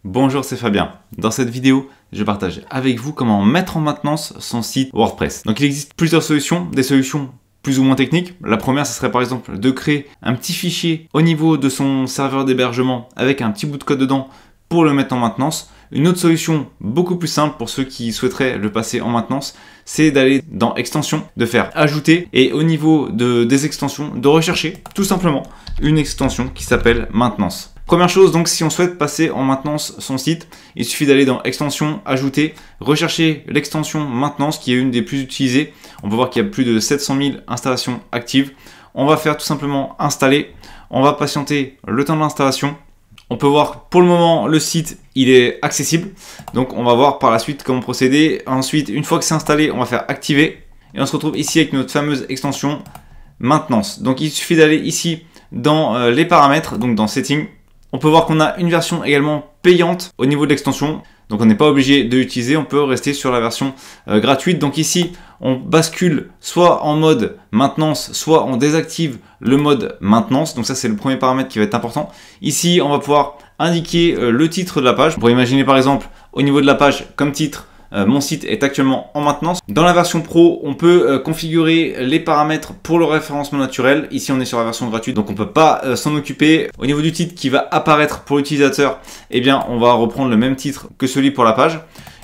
Bonjour, c'est Fabien. Dans cette vidéo, je partage avec vous comment mettre en maintenance son site WordPress. Donc il existe plusieurs solutions, des solutions plus ou moins techniques. La première, ce serait par exemple de créer un petit fichier au niveau de son serveur d'hébergement avec un petit bout de code dedans pour le mettre en maintenance. Une autre solution beaucoup plus simple pour ceux qui souhaiteraient le passer en maintenance, c'est d'aller dans extensions, de faire ajouter et au niveau des extensions, de rechercher tout simplement une extension qui s'appelle maintenance. Première chose, donc si on souhaite passer en maintenance son site, il suffit d'aller dans extension, ajouter, rechercher l'extension maintenance qui est une des plus utilisées. On peut voir qu'il y a plus de 700 000 installations actives. On va faire tout simplement installer. On va patienter le temps de l'installation. On peut voir pour le moment le site il est accessible. Donc on va voir par la suite comment procéder. Ensuite, une fois que c'est installé, on va faire activer. Et on se retrouve ici avec notre fameuse extension maintenance. Donc il suffit d'aller ici dans les paramètres, donc dans Settings. On peut voir qu'on a une version également payante au niveau de l'extension. Donc on n'est pas obligé de l'utiliser, on peut rester sur la version gratuite. Donc ici, on bascule soit en mode maintenance, soit on désactive le mode maintenance. Donc ça, c'est le premier paramètre qui va être important. Ici, on va pouvoir indiquer le titre de la page. On pourrait imaginer par exemple au niveau de la page comme titre, mon site est actuellement en maintenance. Dans la version pro, on peut configurer les paramètres pour le référencement naturel. Ici, on est sur la version gratuite, donc on ne peut pas s'en occuper. Au niveau du titre qui va apparaître pour l'utilisateur, eh bien, on va reprendre le même titre que celui pour la page.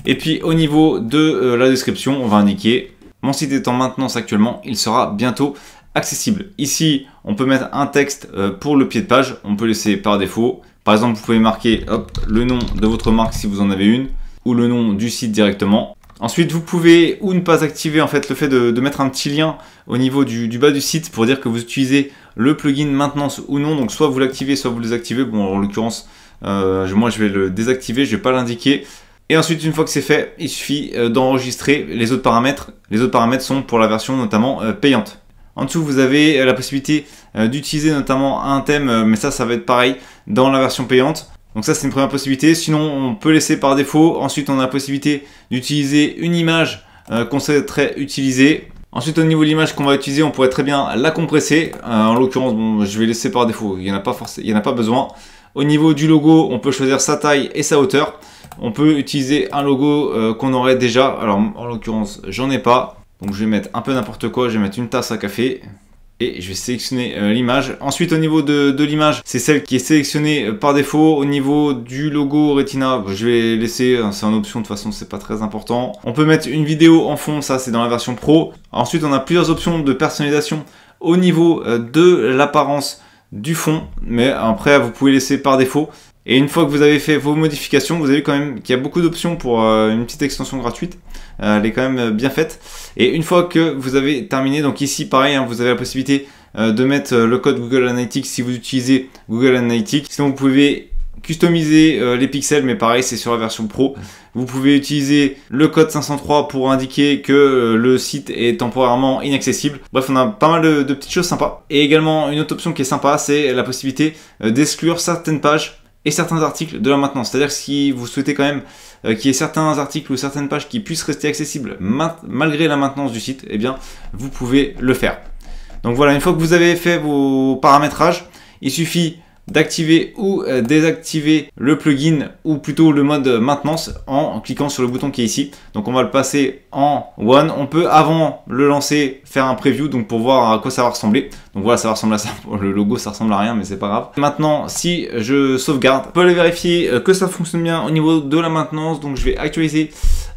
Et puis, au niveau de la description, on va indiquer « Mon site est en maintenance actuellement, il sera bientôt accessible ». Ici, on peut mettre un texte pour le pied de page. On peut laisser par défaut. Par exemple, vous pouvez marquer le nom de votre marque si vous en avez une, ou le nom du site directement. Ensuite, vous pouvez ou ne pas activer en fait le fait de mettre un petit lien au niveau du bas du site pour dire que vous utilisez le plugin maintenance ou non. Donc soit vous l'activez, soit vous le désactivez. Bon, en l'occurrence, moi je vais le désactiver, je vais pas l'indiquer. Et ensuite, une fois que c'est fait, il suffit d'enregistrer les autres paramètres. Les autres paramètres sont pour la version notamment payante. En dessous, vous avez la possibilité d'utiliser notamment un thème, mais ça va être pareil dans la version payante. Donc ça, c'est une première possibilité. Sinon, on peut laisser par défaut. Ensuite, on a la possibilité d'utiliser une image qu'on souhaiterait utiliser. Ensuite, au niveau de l'image qu'on va utiliser, on pourrait très bien la compresser. En l'occurrence, bon, je vais laisser par défaut. Il n'y en a pas besoin. Au niveau du logo, on peut choisir sa taille et sa hauteur. On peut utiliser un logo qu'on aurait déjà. Alors, en l'occurrence, j'en ai pas. Donc, je vais mettre un peu n'importe quoi. Je vais mettre une tasse à café. Et je vais sélectionner l'image. Ensuite, au niveau de l'image, c'est celle qui est sélectionnée par défaut. Au niveau du logo Retina, je vais laisser, c'est en option, de toute façon, c'est pas très important. On peut mettre une vidéo en fond, ça c'est dans la version pro. Ensuite, on a plusieurs options de personnalisation au niveau de l'apparence du fond. Mais après, vous pouvez laisser par défaut. Et une fois que vous avez fait vos modifications, vous avez vu quand même qu'il y a beaucoup d'options pour une petite extension gratuite. Elle est quand même bien faite. Et une fois que vous avez terminé, donc ici pareil, hein, vous avez la possibilité de mettre le code Google Analytics si vous utilisez Google Analytics. Sinon vous pouvez customiser les pixels, mais pareil, c'est sur la version pro. Vous pouvez utiliser le code 503 pour indiquer que le site est temporairement inaccessible. Bref, on a pas mal de petites choses sympas. Et également, une autre option qui est sympa, c'est la possibilité d'exclure certaines pages et certains articles de la maintenance. C'est-à-dire que si vous souhaitez quand même qu'il y ait certains articles ou certaines pages qui puissent rester accessibles malgré la maintenance du site, eh bien, vous pouvez le faire. Donc voilà, une fois que vous avez fait vos paramétrages, il suffit d'activer ou désactiver le plugin ou plutôt le mode maintenance en cliquant sur le bouton qui est ici. Donc on va le passer en one. On peut avant le lancer faire un preview donc pour voir à quoi ça va ressembler. Donc voilà, ça va ressembler à ça. Le logo ça ressemble à rien mais c'est pas grave. Maintenant si je sauvegarde, on peut aller vérifier que ça fonctionne bien au niveau de la maintenance. Donc je vais actualiser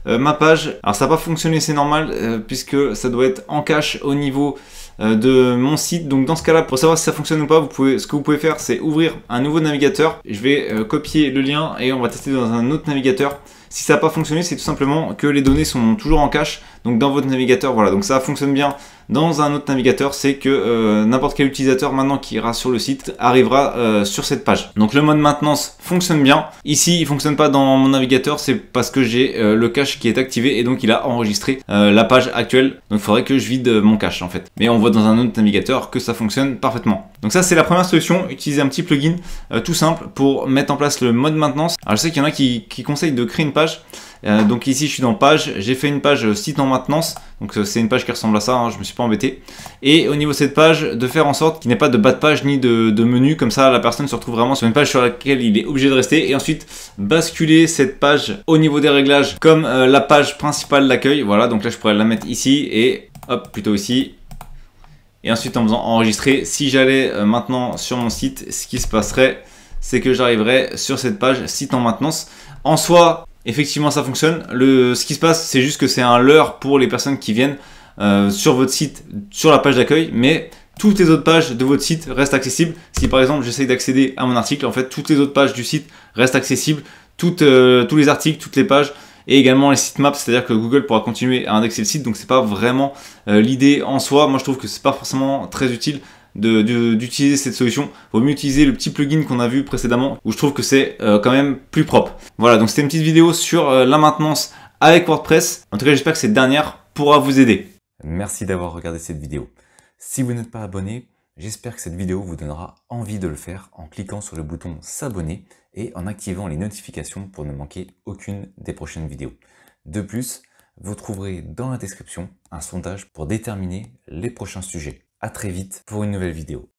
ma page. Alors ça n'a pas fonctionné, c'est normal puisque ça doit être en cache au niveau de mon site. Donc dans ce cas là, pour savoir si ça fonctionne ou pas, ce que vous pouvez faire, c'est ouvrir un nouveau navigateur. Je vais copier le lien et on va tester dans un autre navigateur. Si ça n'a pas fonctionné, c'est tout simplement que les données sont toujours en cache, donc dans votre navigateur. Voilà, donc ça fonctionne bien dans un autre navigateur, c'est que n'importe quel utilisateur maintenant qui ira sur le site arrivera sur cette page. Donc le mode maintenance fonctionne bien. Ici, il fonctionne pas dans mon navigateur, c'est parce que j'ai le cache qui est activé et donc il a enregistré la page actuelle. Donc il faudrait que je vide mon cache en fait. Mais on voit dans un autre navigateur que ça fonctionne parfaitement. Donc ça c'est la première solution, utiliser un petit plugin tout simple pour mettre en place le mode maintenance. Alors je sais qu'il y en a qui conseillent de créer une page. Donc ici je suis dans page, j'ai fait une page site en maintenance, donc c'est une page qui ressemble à ça, hein, je me suis pas embêté. Et au niveau de cette page, de faire en sorte qu'il n'y ait pas de bas de page ni de menu, comme ça la personne se retrouve vraiment sur une page sur laquelle il est obligé de rester. Et ensuite basculer cette page au niveau des réglages comme la page principale d'accueil. Voilà, donc là je pourrais la mettre ici et hop, plutôt ici. Et ensuite en faisant enregistrer, si j'allais maintenant sur mon site, ce qui se passerait, c'est que j'arriverais sur cette page site en maintenance. En soi, effectivement ça fonctionne. Ce qui se passe, c'est juste que c'est un leurre pour les personnes qui viennent sur votre site, sur la page d'accueil, mais toutes les autres pages de votre site restent accessibles. Si par exemple j'essaye d'accéder à mon article, en fait toutes les autres pages du site restent accessibles, tous les articles, toutes les pages, et également les sitemaps, c'est-à-dire que Google pourra continuer à indexer le site. Donc c'est pas vraiment l'idée en soi. Moi je trouve que c'est pas forcément très utile d'utiliser cette solution. Il vaut mieux utiliser le petit plugin qu'on a vu précédemment, où je trouve que c'est quand même plus propre. Voilà, donc c'était une petite vidéo sur la maintenance avec WordPress. En tout cas j'espère que cette dernière pourra vous aider. Merci d'avoir regardé cette vidéo. Si vous n'êtes pas abonné, j'espère que cette vidéo vous donnera envie de le faire en cliquant sur le bouton s'abonner et en activant les notifications pour ne manquer aucune des prochaines vidéos. De plus, vous trouverez dans la description un sondage pour déterminer les prochains sujets. À très vite pour une nouvelle vidéo.